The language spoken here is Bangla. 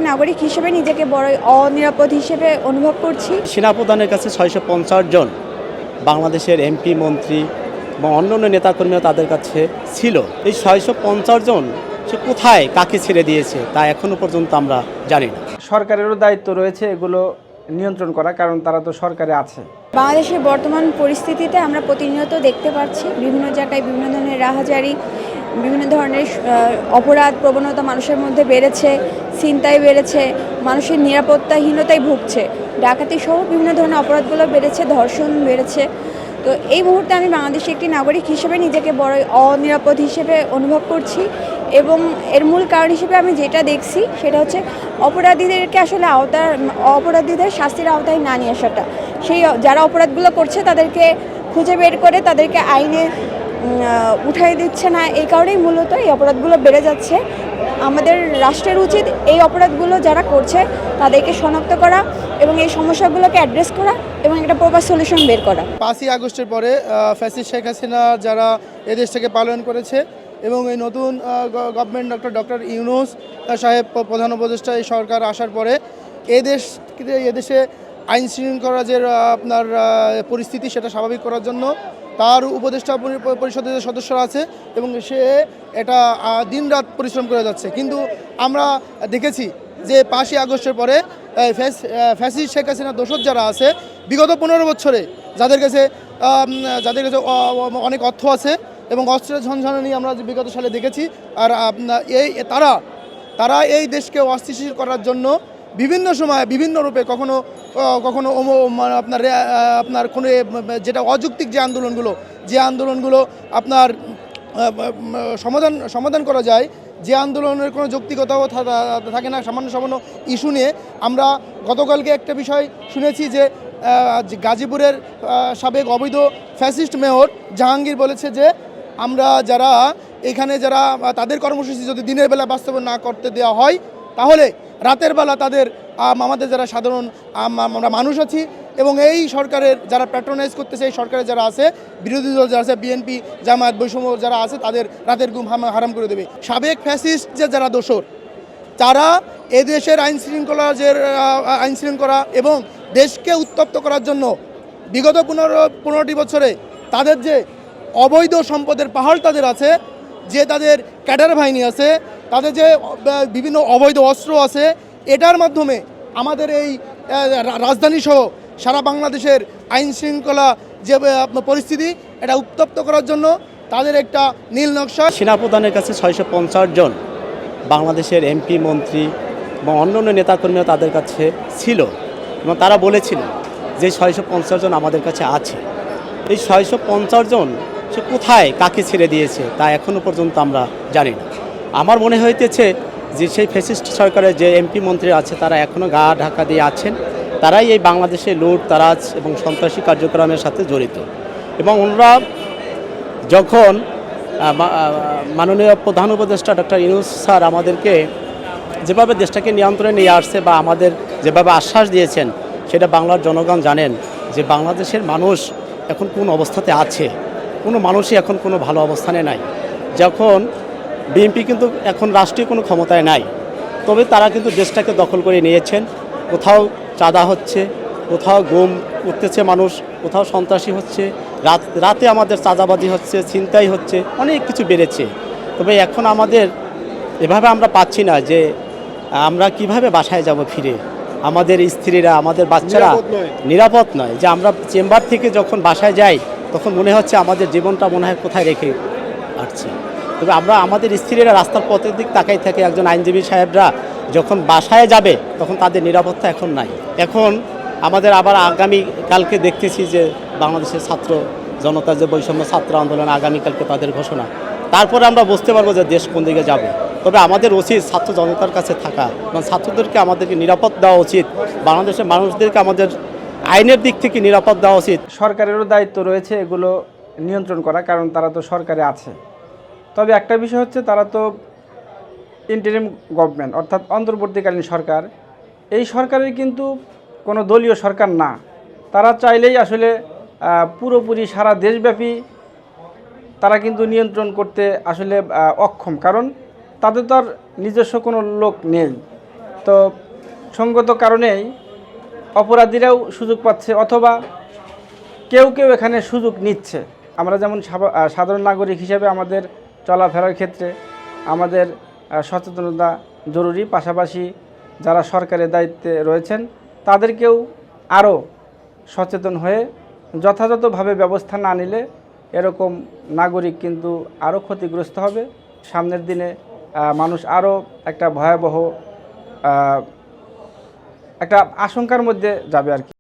নাগরিক হিসেবে নিজেকে বড় অনিরাপদ হিসেবে অনুভব করছি। সেনাপ্রধানের কাছে 650 জন বাংলাদেশের এমপি মন্ত্রী এবং অন্যান্য নেতাকর্মীরা তাদের কাছে ছিল। এই 650 জন সে কোথায় কাকে ছেড়ে দিয়েছে তা এখনো পর্যন্ত আমরা জানি না। সরকারেরও দায়িত্ব রয়েছে এগুলো নিয়ন্ত্রণ করা, কারণ তারা তো সরকারে আছে। বাংলাদেশের বর্তমান পরিস্থিতিতে আমরা প্রতিনিয়ত দেখতে পাচ্ছি বিভিন্ন জায়গায় বিভিন্ন ধরনের রাহাজারি, বিভিন্ন ধরনের অপরাধ প্রবণতা মানুষের মধ্যে বেড়েছে, ছিনতাই বেড়েছে, মানুষের নিরাপত্তাহীনতায় ভুগছে, ডাকাতি সহ বিভিন্ন ধরনের অপরাধগুলো বেড়েছে, ধর্ষণ বেড়েছে। তো এই মুহূর্তে আমি বাংলাদেশের একটি নাগরিক হিসেবে নিজেকে বড় অনিরাপদ হিসেবে অনুভব করছি এবং এর মূল কারণ হিসেবে আমি যেটা দেখছি সেটা হচ্ছে অপরাধীদেরকে আসলে অপরাধীদের শাস্তির আওতায় না নিয়ে আসাটা। সেই যারা অপরাধগুলো করছে তাদেরকে খুঁজে বের করে তাদেরকে আইনে উঠাই দিচ্ছে না, এই কারণেই মূলত এই অপরাধগুলো বেড়ে যাচ্ছে। আমাদের রাষ্ট্রের উচিত এই অপরাধগুলো যারা করছে তাদেরকে শনাক্ত করা এবং এই সমস্যাগুলোকে অ্যাড্রেস করা এবং একটা প্রপার সলিউশন বের করা। 5ই আগস্টের পরে ফ্যাসিস্ট শেখ হাসিনা যারা এদেশ থেকে পালায়ন করেছে এবং এই নতুন গভর্নমেন্ট ডক্টর ইউনূস সাহেব প্রধান উপদেষ্টা এই সরকার আসার পরে এদেশে আইন শৃঙ্খলা যে আপনার পরিস্থিতি সেটা স্বাভাবিক করার জন্য তার উপদেষ্টা পরিষদের যে সদস্যরা আছে এবং সে এটা দিনরাত পরিশ্রম করে যাচ্ছে। কিন্তু আমরা দেখেছি যে 5ই আগস্টের পরে ফ্যাসিস্ট শেখ হাসিনা দোসর যারা আছে বিগত 15 বছরে যাদের কাছে অনেক অর্থ আছে এবং অস্ত্রের ঝনঝনানি আমরা বিগত সালে দেখেছি। আর তারা এই দেশকে অস্থিতিশীল করার জন্য বিভিন্ন সময় বিভিন্ন রূপে কখনো আপনার কোনো যেটা অযৌক্তিক যে আন্দোলনগুলো আপনার সমাধান করা যায়, যে আন্দোলনের কোনো যৌক্তিকতাও থাকে না, সামান্য ইস্যু নিয়ে আমরা গতকালকে একটা বিষয় শুনেছি যে গাজীপুরের সাবেক অবৈধ ফ্যাসিস্ট মেয়র জাহাঙ্গীর বলেছে যে আমরা যারা তাদের কর্মসূচি যদি দিনের বেলা বাস্তবায়ন না করতে দেওয়া হয় তাহলে রাতের বেলা আমাদের যারা সাধারণ আমরা মানুষ আছি এবং এই সরকারের যারা প্যাট্রোনাইজ করতেছে, এই সরকারের যারা আছে বিরোধী দল যারা আছে বিএনপি জামায়াত বৈষম্য যারা আছে তাদের রাতের ঘুম হারাম করে দেবে। সাবেক ফ্যাসিস্ট যারা দোসর তারা এদেশের আইন শৃঙ্খলা এবং দেশকে উত্তপ্ত করার জন্য বিগত 15টি বছরে তাদের যে অবৈধ সম্পদের পাহাড় তাদের আছে, যে তাদের ক্যাডার বাহিনী আছে, তাদের যে বিভিন্ন অবৈধ অস্ত্র আছে, এটার মাধ্যমে আমাদের এই রাজধানী সহ সারা বাংলাদেশের আইন শৃঙ্খলা যে পরিস্থিতি এটা উত্তপ্ত করার জন্য তাদের একটা নীল নকশা। সেনাপ্রধানের কাছে 650 জন বাংলাদেশের এমপি মন্ত্রী এবং অন্যান্য নেতাকর্মীরা তাদের কাছে ছিল এবং তারা বলেছিল যে 650 জন আমাদের কাছে আছে। এই 650 জন সে কোথায় কাকে ছেড়ে দিয়েছে তা এখনো পর্যন্ত আমরা জানি না। আমার মনে হইতেছে যে সেই ফ্যাসিস্ট সরকারের যে এমপি মন্ত্রী আছে তারা এখনও গা ঢাকা দিয়ে আছেন, তারাই এই বাংলাদেশে লুট তারাজ এবং সন্ত্রাসী কার্যক্রমের সাথে জড়িত। এবং ওনারা যখন মাননীয় প্রধান উপদেষ্টা ডক্টর ইউনূস স্যার আমাদেরকে যেভাবে দেশটাকে নিয়ন্ত্রণে নিয়ে আসছে বা আমাদের যেভাবে আশ্বাস দিয়েছেন সেটা বাংলার জনগণ জানেন যে বাংলাদেশের মানুষ এখন কোন অবস্থাতে আছে। কোনো মানুষই এখন কোনো ভালো অবস্থানে নাই। যখন বিএনপি কিন্তু এখন রাষ্ট্রীয় কোনো ক্ষমতায় নাই, তবে তারা কিন্তু দেশটাকে দখল করে নিয়েছেন। কোথাও চাঁদা হচ্ছে, কোথাও গুম করতেছে মানুষ, কোথাও সন্ত্রাসী হচ্ছে, রাতে আমাদের চাঁদাবাজি হচ্ছে, ছিনতাই হচ্ছে, অনেক কিছু বেড়েছে। তবে এখন আমাদের এভাবে আমরা পাচ্ছি না যে আমরা কিভাবে বাসায় যাব ফিরে, আমাদের স্ত্রীরা আমাদের বাচ্চারা নিরাপদ নয়। যে আমরা চেম্বার থেকে যখন বাসায় যাই তখন মনে হচ্ছে আমাদের জীবনটা মনে হয় কোথায় রেখে আসছি। তবে আমরা আমাদের স্ত্রীরা রাস্তার পথের দিক তাকাই থাকে, একজন আইনজীবী সাহেবরা যখন বাসায় যাবে তখন তাদের নিরাপত্তা এখন নাই। এখন আমাদের আবার আগামীকালকে দেখতেছি যে বাংলাদেশের ছাত্র জনতার যে বৈষম্য ছাত্র আন্দোলন আগামীকালকে তাদের ঘোষণা, তারপরে আমরা বুঝতে পারবো যে দেশ কোন দিকে যাবে। তবে আমাদের উচিত ছাত্র জনতার কাছে থাকা এবং ছাত্রদেরকে আমাদেরকে নিরাপদ দেওয়া উচিত, বাংলাদেশের মানুষদেরকে আমাদের আইনের দিক থেকে নিরাপদ দেওয়া উচিত। সরকারেরও দায়িত্ব রয়েছে এগুলো নিয়ন্ত্রণ করা, কারণ তারা তো সরকারে আছে। তবে একটা বিষয় হচ্ছে তারা তো ইন্টারিম গভর্নমেন্ট অর্থাৎ অন্তর্বর্তীকালীন সরকার। এই সরকারের কিন্তু কোনো দলীয় সরকার না। তারা চাইলেই আসলে পুরোপুরি সারা দেশব্যাপী তারা কিন্তু নিয়ন্ত্রণ করতে আসলে অক্ষম, কারণ তাদের তো আর নিজস্ব কোনো লোক নেই। তো সঙ্গত কারণেই অপরাধীরাও সুযোগ পাচ্ছে, অথবা কেউ কেউ এখানে সুযোগ নিচ্ছে। আমরা যেমন সাধারণ নাগরিক হিসেবে আমাদের চলাফেরার ক্ষেত্রে আমাদের সচেতনতা জরুরি, পাশাপাশি যারা সরকারের দায়িত্বে রয়েছেন তাদেরকেও আরও সচেতন হয়ে যথাযথভাবে ব্যবস্থা না নিলে এরকম নাগরিক কিন্তু আরও ক্ষতিগ্রস্ত হবে। সামনের দিনে মানুষ আরও একটা ভয়াবহ একটা আশঙ্কার মধ্যে যাবে আর কি।